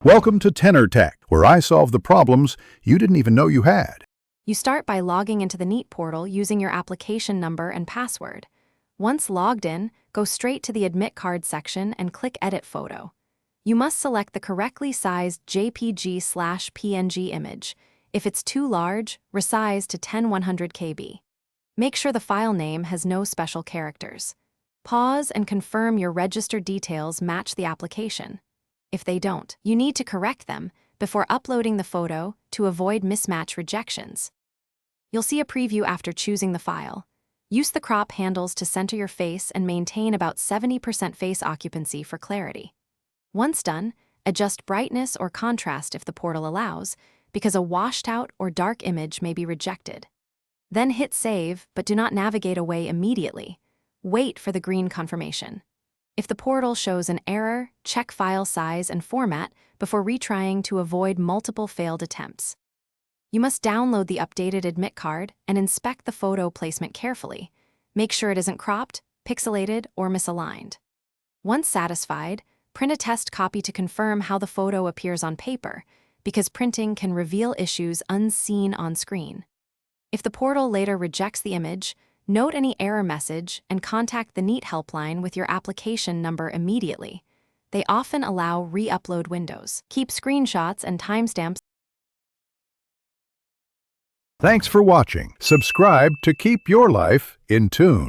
Welcome to Tenor Tech, where I solve the problems you didn't even know you had. You start by logging into the Neet portal using your application number and password. Once logged in, go straight to the Admit Card section and click Edit Photo. You must select the correctly sized JPG/PNG image. If it's too large, resize to 10100 KB. Make sure the file name has no special characters. Pause and confirm your registered details match the application. If they don't, you need to correct them before uploading the photo to avoid mismatch rejections. You'll see a preview after choosing the file. Use the crop handles to center your face and maintain about 70% face occupancy for clarity. Once done, adjust brightness or contrast if the portal allows, because a washed-out or dark image may be rejected. Then hit Save, but do not navigate away immediately. Wait for the green confirmation. If the portal shows an error, check file size and format before retrying to avoid multiple failed attempts. You must download the updated Admit Card and inspect the photo placement carefully. Make sure it isn't cropped, pixelated, or misaligned. Once satisfied, print a test copy to confirm how the photo appears on paper, because printing can reveal issues unseen on screen. If the portal later rejects the image, note any error message and contact the Neet helpline with your application number immediately. They often allow re-upload windows. Keep screenshots and timestamps. Thanks for watching. Subscribe to keep your life in tune.